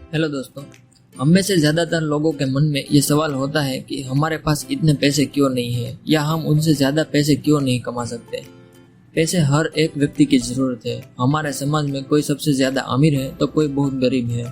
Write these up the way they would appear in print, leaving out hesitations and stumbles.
Hello दोस्तों। हम में से ज़्यादातर लोगों के मन में ये सवाल होता है कि हमारे पास इतने पैसे क्यों नहीं है या हम उनसे ज़्यादा पैसे क्यों नहीं कमा सकते। पैसे हर एक व्यक्ति की ज़रूरत है। हमारे समाज में कोई सबसे ज़्यादा अमीर है तो कोई बहुत गरीब है।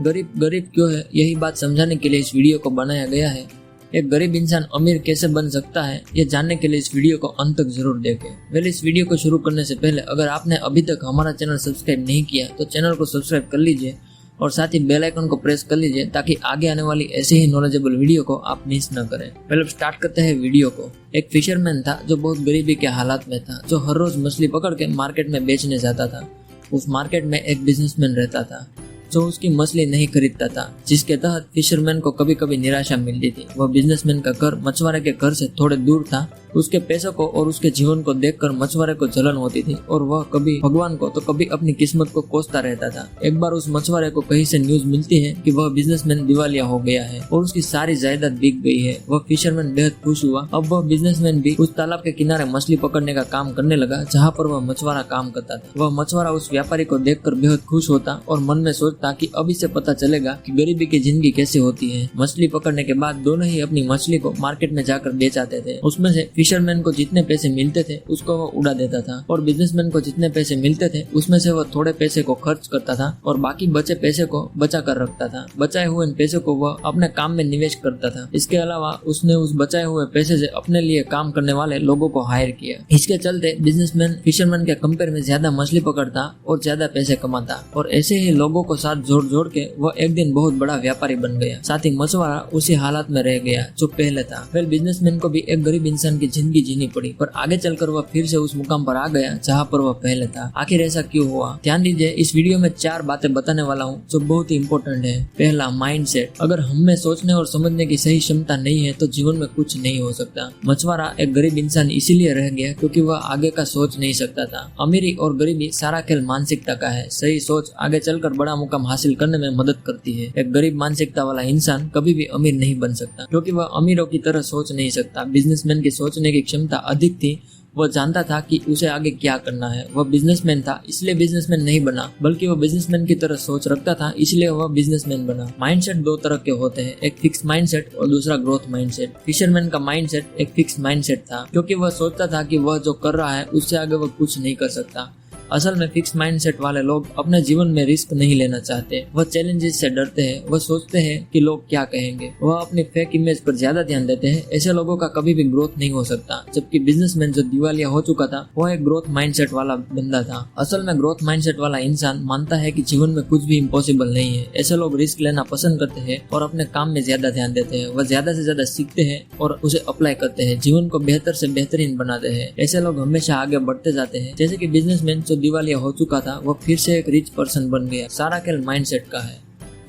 गरीब गरीब क्यों है, यही बात समझाने के लिए इस वीडियो को बनाया गया है। एक गरीब इंसान अमीर कैसे बन सकता है, ये जानने के लिए इस वीडियो को अंत तक जरूर देखें। पहले इस वीडियो को शुरू करने से पहले अगर आपने अभी तक हमारा चैनल सब्सक्राइब नहीं किया तो चैनल को सब्सक्राइब कर लीजिए और साथ ही बेल आइकन को प्रेस कर लीजिए ताकि आगे आने वाली ऐसे ही नॉलेजेबल वीडियो को आप मिस न करें। पहले स्टार्ट करते हैं वीडियो को। एक फिशरमैन था जो बहुत गरीबी के हालात में था, जो हर रोज मछली पकड़ के मार्केट में बेचने जाता था। उस मार्केट में एक बिजनेसमैन रहता था जो उसकी मछली नहीं खरीदता था, जिसके तहत फिशरमैन को कभी कभी निराशा मिलती थी। वह बिजनेसमैन का घर मछुआरे के घर से थोड़े दूर था। उसके पैसों को और उसके जीवन को देखकर मछुआरे को जलन होती थी और वह कभी भगवान को तो कभी अपनी किस्मत को कोसता रहता था। एक बार उस मछुआरे को कहीं से न्यूज मिलती है कि वह बिजनेसमैन दिवालिया हो गया है और उसकी सारी जायदाद बिक गई है। वह फिशरमैन बेहद खुश हुआ। अब वह बिजनेसमैन भी उस तालाब के किनारे मछली पकड़ने का काम करने लगा जहाँ पर वह मछुआरा काम करता था। वह मछुआरा उस व्यापारी को देखकर बेहद खुश होता और मन में सोचता कि अभी से पता चलेगा कि गरीबी की जिंदगी कैसे होती है। मछली पकड़ने के बाद दोनों ही अपनी मछली को मार्केट में जाकर बेच आते थे। उसमें से फिशरमैन को जितने पैसे मिलते थे उसको वह उड़ा देता था और बिजनेसमैन को जितने पैसे मिलते थे उसमें से वह थोड़े पैसे को खर्च करता था और बाकी बचे पैसे को बचा कर रखता था। बचाए हुए इन पैसे को वह अपने काम में निवेश करता था। इसके अलावा उसने उस बचाए हुए पैसे से अपने लिए काम करने वाले लोगों को हायर किया। इसके चलते बिजनेसमैन फिशरमैन के कंपेयर में ज्यादा मछली पकड़ता और ज्यादा पैसे कमाता और ऐसे ही लोगों को साथ जोड़ जोड़ के वह एक दिन बहुत बड़ा व्यापारी बन गया। साथ ही मछुआरा उसी हालात में रह गया जो पहले था। वेल, बिजनेसमैन को भी एक गरीब इंसान की जिंदगी जीनी पड़ी, पर आगे चलकर वह फिर से उस मुकाम पर आ गया जहाँ पर वह पहले था। आखिर ऐसा क्यों हुआ? ध्यान दीजिए, इस वीडियो में 4 बातें बताने वाला हूँ जो बहुत ही इंपॉर्टेंट है। पहला, माइंडसेट। अगर हम में सोचने और समझने की सही क्षमता नहीं है तो जीवन में कुछ नहीं हो सकता। मछुआरा एक गरीब इंसान इसीलिए रह गया क्योंकि वह आगे का सोच नहीं सकता था। अमीरी और गरीबी सारा खेल मानसिकता का है। सही सोच आगे चलकर बड़ा मुकाम हासिल करने में मदद करती है। एक गरीब मानसिकता वाला इंसान कभी भी अमीर नहीं बन सकता क्योंकि वह अमीरों की तरह सोच नहीं सकता। बिजनेसमैन की सोचने की क्षमता अधिक थी। वह जानता था कि उसे आगे क्या करना है। वह बिजनेसमैन था इसलिए बिजनेसमैन नहीं बना, बल्कि वह बिजनेसमैन की तरह सोच रखता था इसलिए वह बिजनेसमैन बना। माइंडसेट 2 तरह के होते हैं, एक फिक्स माइंडसेट और दूसरा ग्रोथ माइंडसेट। फिशरमैन का माइंडसेट एक फिक्स माइंडसेट था क्योंकि वह सोचता था कि वह जो कर रहा है उससे आगे वह कुछ नहीं कर सकता। असल में फिक्स माइंडसेट वाले लोग अपने जीवन में रिस्क नहीं लेना चाहते। वह चैलेंजेस से डरते हैं। वह सोचते हैं कि लोग क्या कहेंगे। वह अपनी फेक इमेज पर ज्यादा ध्यान देते हैं। ऐसे लोगों का कभी भी ग्रोथ नहीं हो सकता। जबकि बिजनेसमैन जो दिवालिया हो चुका था वह एक ग्रोथ माइंडसेट वाला बंदा था। असल में ग्रोथ माइंडसेट वाला इंसान मानता है कि जीवन में कुछ भी इम्पॉसिबल नहीं है। ऐसे लोग रिस्क लेना पसंद करते हैं और अपने काम में ज्यादा ध्यान देते हैं। वह ज्यादा से ज्यादा सीखते हैं और उसे अप्लाई करते हैं। जीवन को बेहतर से बेहतरीन बनाते हैं। ऐसे लोग हमेशा आगे बढ़ते जाते हैं। जैसे कि बिजनेसमैन जो दिवालिया हो चुका था वह फिर से एक रिच पर्सन बन गया। सारा खेल माइंडसेट का है।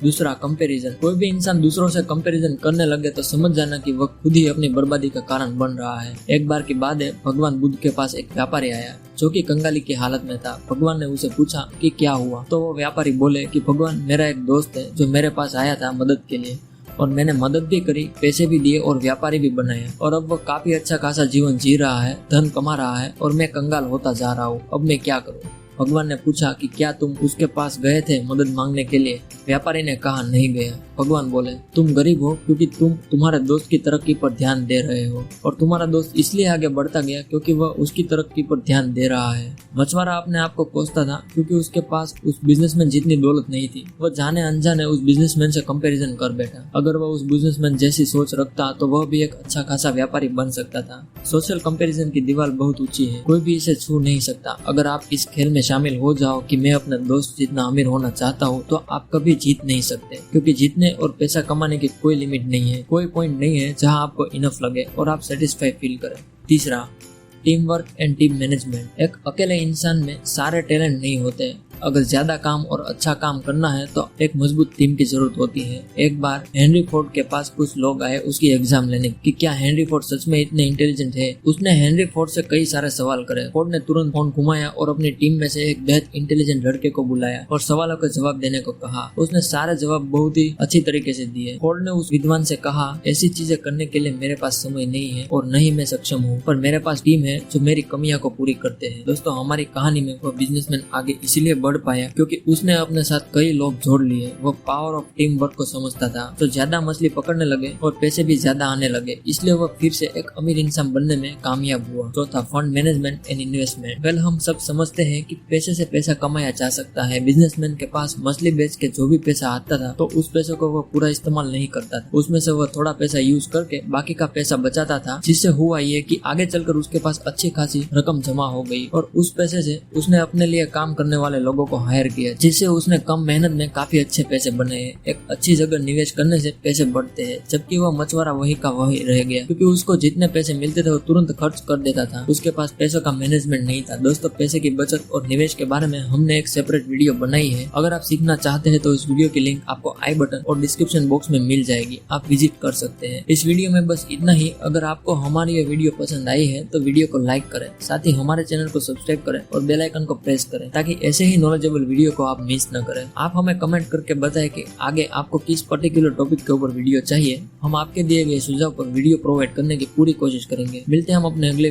दूसरा, कंपैरिजन। कोई भी इंसान दूसरों से कंपैरिजन करने लगे तो समझ जाना कि वह खुद ही अपनी बर्बादी का कारण बन रहा है। एक बार की बात है, भगवान बुद्ध के पास एक व्यापारी आया जो कि कंगाली की हालत में था। भगवान ने उसे पूछा कि क्या हुआ, तो वो व्यापारी बोले कि भगवान, मेरा एक दोस्त है जो मेरे पास आया था मदद के लिए और मैंने मदद भी करी, पैसे भी दिए और व्यापारी भी बनाया और अब वो काफी अच्छा खासा जीवन जी रहा है, धन कमा रहा है और मैं कंगाल होता जा रहा हूँ। अब मैं क्या करूँ? भगवान ने पूछा कि क्या तुम उसके पास गए थे मदद मांगने के लिए? व्यापारी ने कहा, नहीं गया। भगवान बोले, तुम गरीब हो क्योंकि तुम तुम्हारे दोस्त की तरक्की पर ध्यान दे रहे हो और तुम्हारा दोस्त इसलिए आगे बढ़ता गया क्योंकि वह उसकी तरक्की पर ध्यान दे रहा है। मछुआरा अपने आप को कोसता था क्योंकि उसके पास उस बिजनेसमैन जितनी दौलत नहीं थी। वह जाने अनजाने उस बिजनेसमैन से कंपैरिजन कर बैठा। अगर वह उस बिजनेसमैन जैसी सोच रखता तो वह भी एक अच्छा खासा व्यापारी बन सकता था। सोशल कंपैरिजन की दीवार बहुत ऊंची है, कोई भी इसे छू नहीं सकता। अगर आप इस खेल में शामिल हो जाओ कि मैं अपने दोस्त जितना अमीर होना चाहता हूँ तो आप कभी जीत नहीं सकते क्योंकि जीतने और पैसा कमाने की कोई लिमिट नहीं है। कोई पॉइंट नहीं है जहाँ आपको इनफ लगे और आप सेटिस्फाई फील करें। तीसरा, team work and team management. एक अकेले इंसान में सारे टैलेंट नहीं होते। अगर ज्यादा काम और अच्छा काम करना है तो एक मजबूत टीम की जरूरत होती है। एक बार हेनरी फोर्ड के पास कुछ लोग आए उसकी एग्जाम लेने कि क्या हेनरी फोर्ड सच में इतने इंटेलिजेंट है। उसने हेनरी फोर्ड से कई सारे सवाल करे। फोर्ड ने तुरंत फोन घुमाया और अपनी टीम में से एक बेहद इंटेलिजेंट लड़के को बुलाया और सवालों का जवाब देने को कहा। उसने सारे जवाब बहुत ही अच्छी तरीके से दिए। फोर्ड ने उस विद्वान से कहा, ऐसी चीजें करने के लिए मेरे पास समय नहीं है और न ही मैं सक्षम हूँ, पर मेरे पास टीम है जो मेरी कमियां को पूरी करते हैं। दोस्तों, हमारी कहानी में वो बिजनेसमैन आगे इसलिए बढ़ बढ़ पाया क्योंकि उसने अपने साथ कई लोग जोड़ लिए। वो पावर ऑफ टीम वर्क को समझता था, तो ज्यादा मछली पकड़ने लगे और पैसे भी ज्यादा आने लगे, इसलिए वो फिर से एक अमीर इंसान बनने में कामयाब हुआ। चौथा, fund management and investment. Well, हम सब समझते हैं कि पैसे से पैसा कमाया जा सकता है। बिजनेसमैन के पास मछली बेच के जो भी पैसा आता था तो उस पैसे को वो पूरा इस्तेमाल नहीं करता था, उसमें से वो थोड़ा पैसा यूज करके बाकी का पैसा बचाता था, जिससे हुआ ये कि आगे चलकर उसके पास अच्छी खासी रकम जमा हो गई और उस पैसे से उसने अपने लिए काम करने वाले लोगों को हायर किया, जिससे उसने कम मेहनत में काफी अच्छे पैसे बनाए। एक अच्छी जगह निवेश करने से पैसे बढ़ते हैं, जबकि वह मछुआरा वही का वही रह गया क्योंकि उसको जितने पैसे मिलते थे वो तुरंत खर्च कर देता था। उसके पास पैसों का मैनेजमेंट नहीं था। दोस्तों, पैसे की बचत और निवेश के बारे में हमने एक सेपरेट वीडियो बनाई है। अगर आप सीखना चाहते हैं तो इस वीडियो की लिंक आपको आई बटन और डिस्क्रिप्शन बॉक्स में मिल जाएगी, आप विजिट कर सकते हैं। इस वीडियो में बस इतना ही। अगर आपको हमारी ये वीडियो पसंद आई है तो वीडियो को लाइक करें, साथ ही हमारे चैनल को सब्सक्राइब करें और बेल आइकन को प्रेस करें ताकि ऐसे ही नॉलेजेबल वीडियो को आप मिस न करें। आप हमें कमेंट करके बताएं कि आगे आपको किस पर्टिकुलर टॉपिक के ऊपर वीडियो चाहिए। हम आपके दिए गए सुझाव पर वीडियो प्रोवाइड करने की पूरी कोशिश करेंगे। मिलते हैं हम अपने अगले